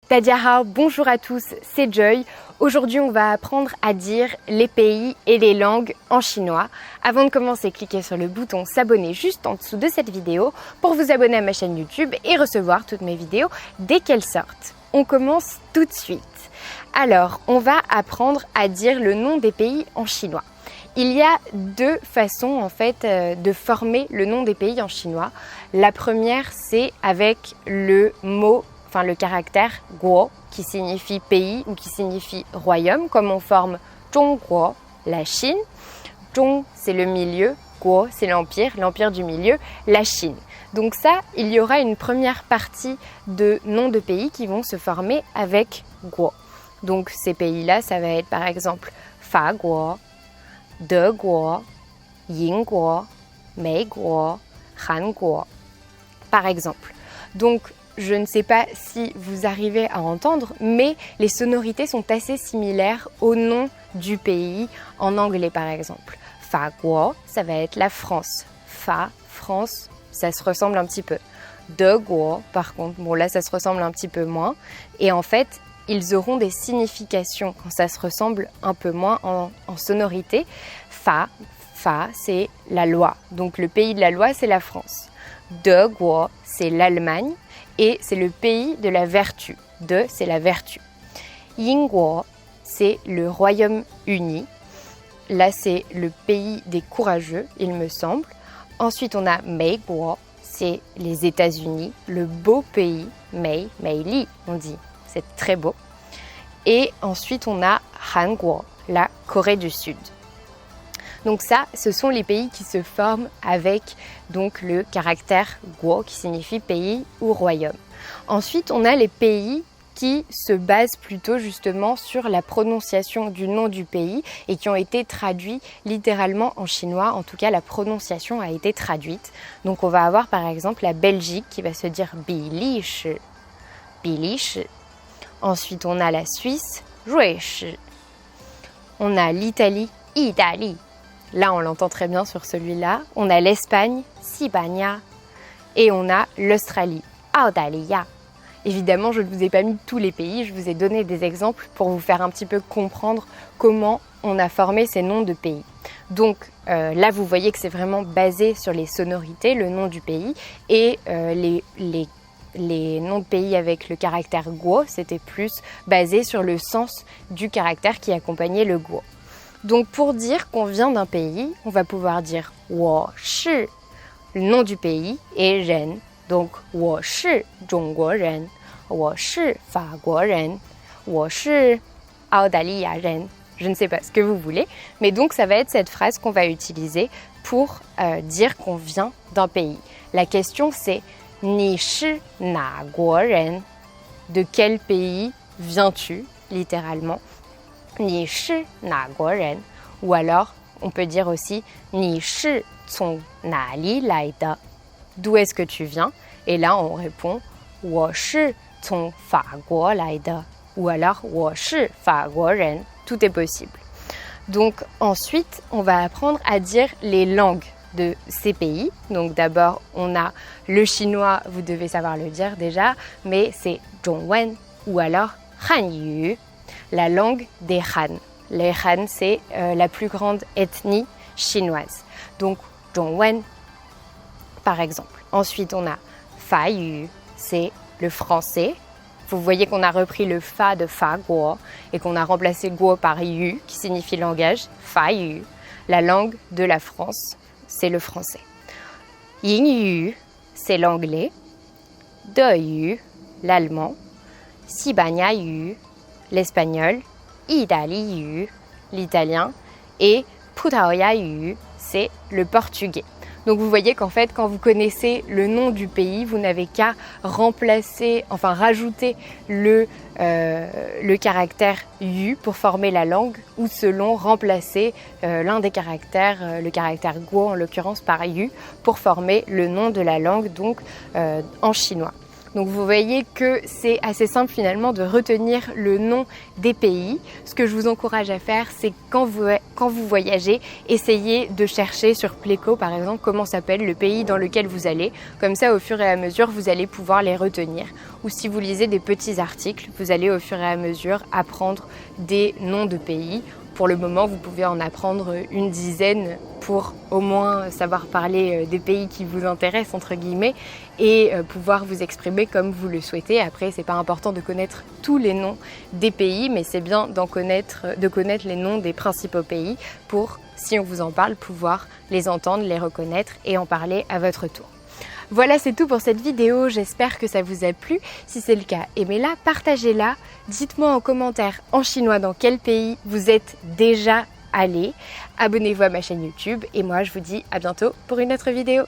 Tadiahao, bonjour à tous, c'est Joy. Aujourd'hui, on va apprendre à dire les pays et les langues en chinois. Avant de commencer, cliquez sur le bouton s'abonner juste en dessous de cette vidéo pour vous abonner à ma chaîne YouTube et recevoir toutes mes vidéos dès qu'elles sortent. On commence tout de suite. Alors, on va apprendre à dire le nom des pays en chinois. Il y a deux façons en fait de former le nom des pays en chinois. La première, c'est avec le caractère guo qui signifie pays ou qui signifie royaume, comme on forme Zhongguo, la Chine. Zhong, c'est le milieu, guo, c'est l'empire du milieu, la Chine. Donc ça, il y aura une première partie de noms de pays qui vont se former avec guo. Donc ces pays-là, ça va être par exemple Faguo, Deguo, Yinguo, Meiguo, Hanguo, par exemple. Donc, je ne sais pas si vous arrivez à entendre, mais les sonorités sont assez similaires au nom du pays en anglais, par exemple. Faguo, ça va être la France. Fa, France, ça se ressemble un petit peu. Deguo, par contre, bon là, ça se ressemble un petit peu moins. Et en fait, ils auront des significations quand ça se ressemble un peu moins en sonorité. Fa, c'est la loi. Donc le pays de la loi, c'est la France. Deguo, c'est l'Allemagne et c'est le pays de la vertu. De, c'est la vertu. Yinguo, c'est le Royaume-Uni. Là, c'est le pays des courageux, il me semble. Ensuite, on a Meiguo, c'est les États-Unis, le beau pays. Meili, on dit. C'est très beau. Et ensuite, on a Hanguo, la Corée du Sud. Donc ça, ce sont les pays qui se forment avec donc le caractère guo qui signifie pays ou royaume. Ensuite, on a les pays qui se basent plutôt justement sur la prononciation du nom du pays et qui ont été traduits littéralement en chinois. En tout cas, la prononciation a été traduite. Donc on va avoir par exemple la Belgique qui va se dire Bilishi. Ensuite, on a la Suisse, Ruishi. On a l'Italie, Italie. Là, on l'entend très bien sur celui-là. On a l'Espagne, Sibania. Et on a l'Australie, Australia. Évidemment, je ne vous ai pas mis tous les pays, je vous ai donné des exemples pour vous faire un petit peu comprendre comment on a formé ces noms de pays. Donc là, vous voyez que c'est vraiment basé sur les sonorités, le nom du pays, et les noms de pays avec le caractère guo, c'était plus basé sur le sens du caractère qui accompagnait le guo. Donc pour dire qu'on vient d'un pays, on va pouvoir dire « wo shi », le nom du pays, et « ren ». Donc « wo shi zhongguo ren »,« wo shi faguo ren »,« wo shi australia ren ». Je ne sais pas ce que vous voulez, mais donc ça va être cette phrase qu'on va utiliser pour dire qu'on vient d'un pays. La question c'est « ni shi na guo ren ». De quel pays viens-tu, littéralement. Ni shi na guo ren. Ou alors, on peut dire aussi Ni shi cong na li lai de. D'où est-ce que tu viens? Et là, on répond Wo shi cong fa guo lai de. Ou alors Wo shi fa guo ren. Tout est possible. Donc ensuite, on va apprendre à dire les langues de ces pays. Donc d'abord, on a le chinois, vous devez savoir le dire déjà, mais c'est Zhongwen ou alors Hanyu. La langue des Han. Les Han, c'est la plus grande ethnie chinoise. Donc, Zhongwen, par exemple. Ensuite, on a Fayu, c'est le français. Vous voyez qu'on a repris le Fa de Faguo et qu'on a remplacé Guo par Yu, qui signifie langage. Fayu. La langue de la France, c'est le français. Yingyu, c'est l'anglais. Deyu, l'allemand. Sibania Yu, l'espagnol, Italie, l'italien, et Putaoya, c'est le portugais. Donc vous voyez qu'en fait, quand vous connaissez le nom du pays, vous n'avez qu'à rajouter le caractère yu pour former la langue, ou selon remplacer l'un des caractères, le caractère guo en l'occurrence par yu, pour former le nom de la langue donc en chinois. Donc vous voyez que c'est assez simple finalement de retenir le nom des pays. Ce que je vous encourage à faire, c'est quand vous voyagez, essayez de chercher sur Pléco par exemple comment s'appelle le pays dans lequel vous allez. Comme ça au fur et à mesure vous allez pouvoir les retenir. Ou si vous lisez des petits articles, vous allez au fur et à mesure apprendre des noms de pays. Pour le moment, vous pouvez en apprendre une dizaine pour au moins savoir parler des pays qui vous intéressent, entre guillemets, et pouvoir vous exprimer comme vous le souhaitez. Après, c'est pas important de connaître tous les noms des pays, mais c'est bien de connaître les noms des principaux pays pour, si on vous en parle, pouvoir les entendre, les reconnaître et en parler à votre tour. Voilà, c'est tout pour cette vidéo, j'espère que ça vous a plu. Si c'est le cas, aimez-la, partagez-la, dites-moi en commentaire en chinois dans quel pays vous êtes déjà allé. Abonnez-vous à ma chaîne YouTube et moi je vous dis à bientôt pour une autre vidéo.